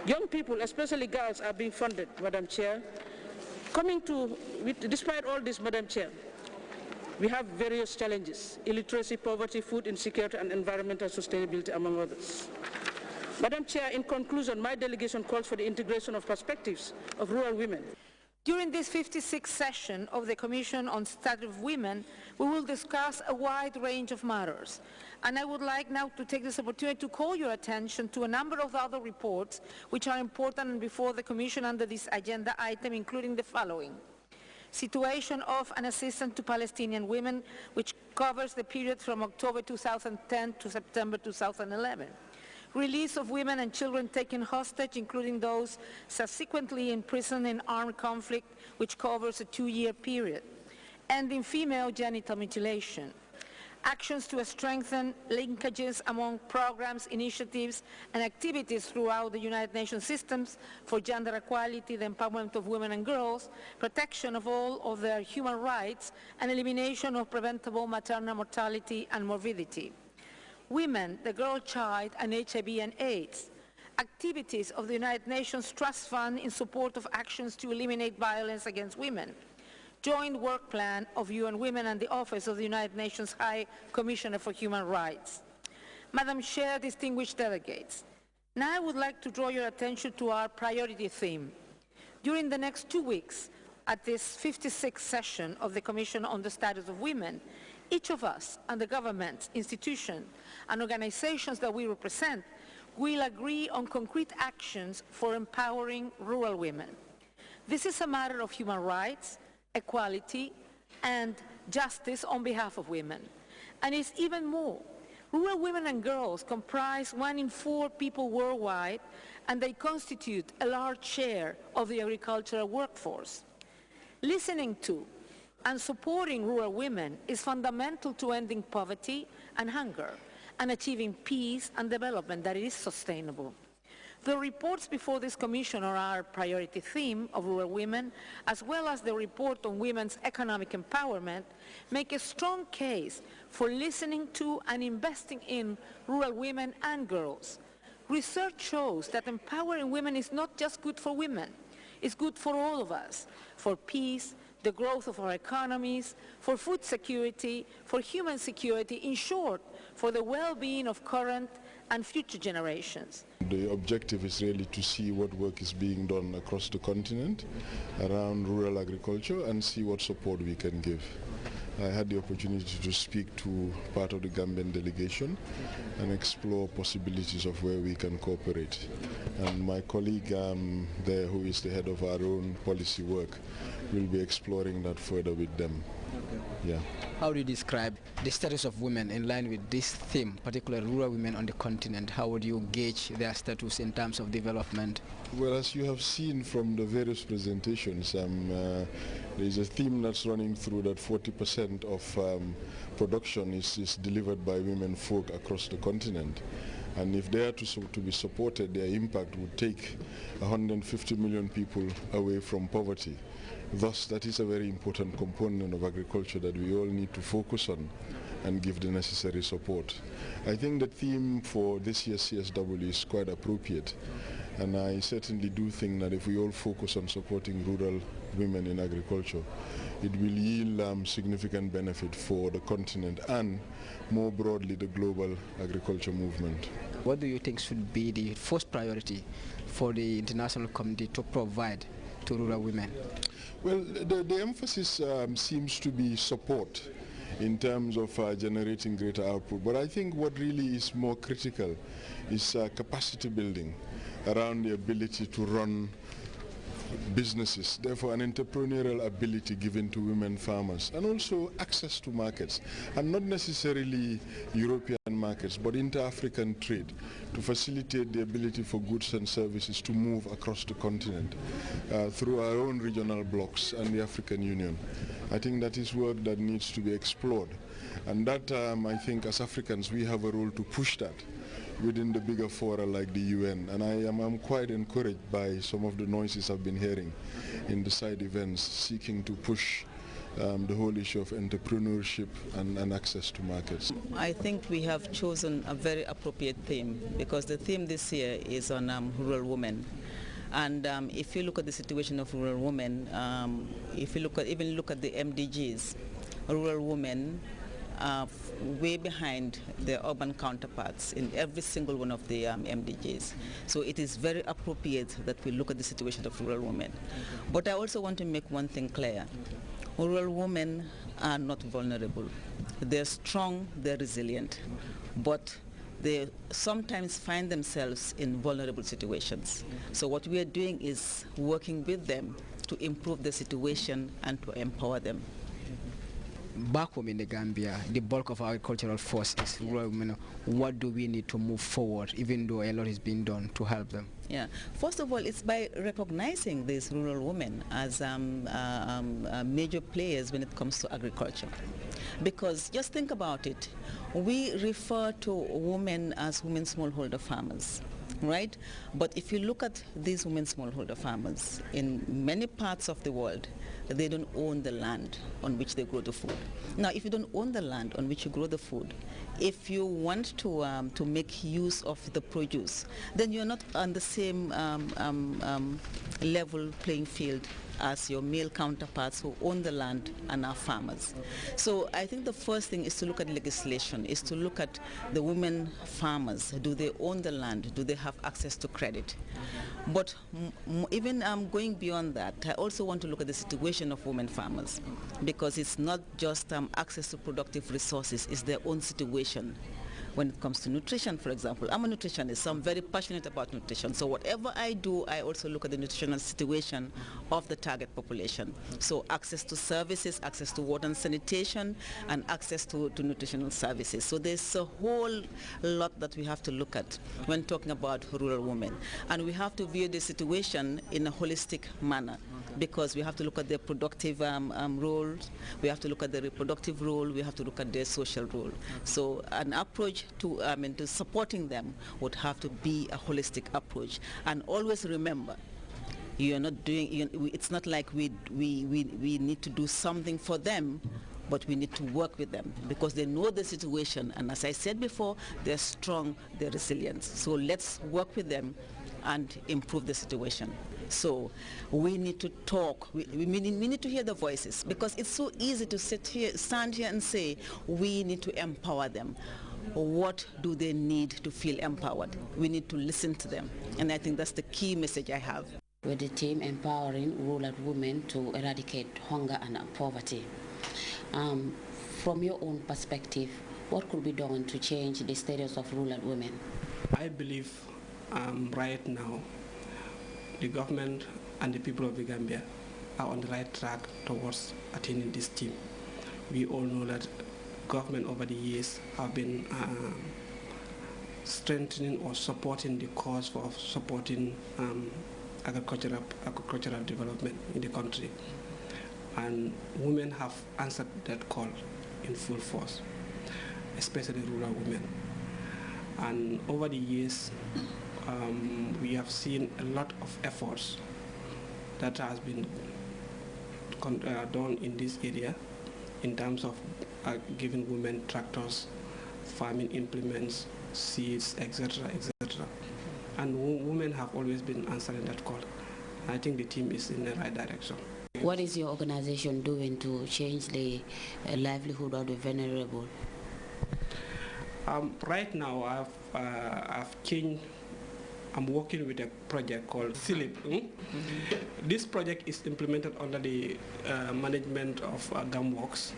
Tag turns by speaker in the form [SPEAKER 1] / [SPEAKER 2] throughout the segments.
[SPEAKER 1] Young people, especially girls, are being funded, Madam Chair. Despite all this, Madam Chair, we have various challenges: illiteracy, poverty, food insecurity, and environmental sustainability, among others. Madam Chair, in conclusion, my delegation calls for the integration of perspectives of rural women.
[SPEAKER 2] During this 56th session of the Commission on Status of Women, we will discuss a wide range of matters. And I would like now to take this opportunity to call your attention to a number of other reports which are important and before the Commission under this agenda item, including the following: Situation of an Assistance to Palestinian Women, which covers the period from October 2010 to September 2011. Release of women and children taken hostage, including those subsequently imprisoned in armed conflict, which covers a 2-year period. Ending female genital mutilation. Actions to strengthen linkages among programs, initiatives, and activities throughout the United Nations systems for gender equality, the empowerment of women and girls, protection of all of their human rights, and elimination of preventable maternal mortality and morbidity. Women, the girl child, and HIV and AIDS. Activities of the United Nations Trust Fund in support of actions to eliminate violence against women. Joint work plan of UN Women and the Office of the United Nations High Commissioner for Human Rights. Madam Chair, distinguished delegates, now I would like to draw your attention to our priority theme. During the next 2 weeks, at this 56th session of the Commission on the Status of Women, each of us and the governments, institutions, and organizations that we represent will agree on concrete actions for empowering rural women. This is a matter of human rights, equality, and justice on behalf of women. And it's even more. Rural women and girls comprise 1 in 4 people worldwide, and they constitute a large share of the agricultural workforce. Listening to and supporting rural women is fundamental to ending poverty and hunger and achieving peace and development that is sustainable. The reports before this Commission on our priority theme of rural women, as well as the report on women's economic empowerment, make a strong case for listening to and investing in rural women and girls. Research shows that empowering women is not just good for women, it's good for all of us, for peace, the growth of our economies, for food security, for human security, in short, for the well-being of current and future generations.
[SPEAKER 3] The objective is really to see what work is being done across the continent around rural agriculture and see what support we can give. I had the opportunity to speak to part of the Gambian delegation and explore possibilities of where we can cooperate. And my colleague there, who is the head of our own policy work, will be exploring that further with them. Okay. Yeah.
[SPEAKER 4] How do you describe the status of women in line with this theme, particularly rural women on the continent? How would you gauge their status in terms of development?
[SPEAKER 3] Well, as you have seen from the various presentations, there is a theme that's running through that 40% of production is delivered by women folk across the continent. And if they are to be supported, their impact would take 150 million people away from poverty. Thus, that is a very important component of agriculture that we all need to focus on and give the necessary support. I think the theme for this year's CSW is quite appropriate, and I certainly do think that if we all focus on supporting rural women in agriculture, it will yield significant benefit for the continent and, more broadly, the global agriculture movement.
[SPEAKER 4] What do you think should be the first priority for the international community to provide to rural women?
[SPEAKER 3] Well, the emphasis seems to be support in terms of generating greater output. But I think what really is more critical is capacity building around the ability to run businesses, therefore an entrepreneurial ability given to women farmers, and also access to markets, and not necessarily European markets, but inter-African trade, to facilitate the ability for goods and services to move across the continent through our own regional blocks and the African Union. I think that is work that needs to be explored, and that I think as Africans we have a role to push that within the bigger fora like the UN, and I'm quite encouraged by some of the noises I've been hearing in the side events seeking to push the whole issue of entrepreneurship and access to markets.
[SPEAKER 5] I think we have chosen a very appropriate theme because the theme this year is on rural women. And if you look at the situation of rural women, if you even look at the MDGs, rural women are way behind their urban counterparts in every single one of the MDGs. So it is very appropriate that we look at the situation of rural women. But I also want to make one thing clear. Rural women are not vulnerable. They're strong, they're resilient, but they sometimes find themselves in vulnerable situations. So what we are doing is working with them to improve the situation and to empower them.
[SPEAKER 4] Back home in the Gambia, the bulk of our agricultural force is rural women. What do we need to move forward, even though a lot is being done to help them?
[SPEAKER 5] Yeah, first of all, it's by recognizing these rural women as major players when it comes to agriculture. Because just think about it, we refer to women as women smallholder farmers, right? But if you look at these women smallholder farmers, in many parts of the world, they don't own the land on which they grow the food. Now, if you don't own the land on which you grow the food, if you want to make use of the produce, then you're not on the same level playing field as your male counterparts who own the land and are farmers. So I think the first thing is to look at legislation, is to look at the women farmers. Do they own the land? Do they have access to credit? But even going beyond that, I also want to look at the situation of women farmers, because it's not just access to productive resources, it's their own situation. When it comes to nutrition, for example, I'm a nutritionist, so I'm very passionate about nutrition. So whatever I do, I also look at the nutritional situation of the target population. So access to services, access to water and sanitation, and access to nutritional services. So there's a whole lot that we have to look at when talking about rural women. And we have to view the situation in a holistic manner, because we have to look at their productive roles, we have to look at their reproductive role, we have to look at their social role. So an approach to supporting them would have to be a holistic approach. And always remember, you're not doing, it's not like we need to do something for them, but we need to work with them because they know the situation. And as I said before, they're strong, they're resilient. So let's work with them and improve the situation. So we need to talk, we need to hear the voices, because it's so easy to stand here and say we need to empower them. What do they need to feel empowered? We need to listen to them, and I think that's the key message I have.
[SPEAKER 6] With the team empowering rural women to eradicate hunger and poverty. From your own perspective, what could be done to change the status of rural women?
[SPEAKER 7] I believe right now the government and the people of the Gambia are on the right track towards attaining this team. We all know that government over the years have been strengthening or supporting the cause for supporting agricultural development in the country. And women have answered that call in full force, especially rural women. And over the years, we have seen a lot of efforts that has been done in this area in terms of giving women tractors, farming implements, seeds, etc., etc. And women have always been answering that call. I think the team is in the right direction.
[SPEAKER 6] What is your organization doing to change the livelihood of the vulnerable?
[SPEAKER 7] Right now, I've changed. I'm working with a project called SILIP. This project is implemented under the management of GAMWORKS.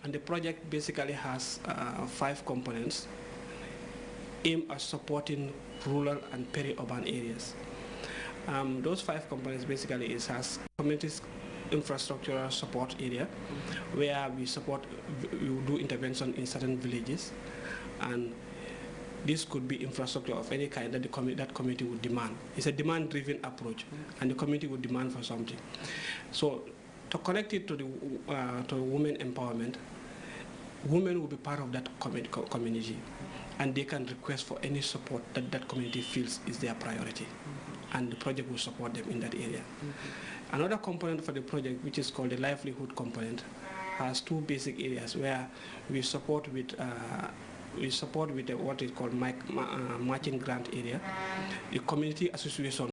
[SPEAKER 7] And the project basically has 5 components aimed at supporting rural and peri-urban areas. Those 5 components basically has community infrastructural support area, where we do intervention in certain villages, and this could be infrastructure of any kind that that community would demand. It's a demand-driven approach, and the community would demand for something. So to connect it to the women empowerment, women will be part of that community, and they can request for any support that that community feels is their priority. and the project will support them in that area. Another component for the project, which is called the livelihood component, has two basic areas where we support with what is called matching grant area, the community association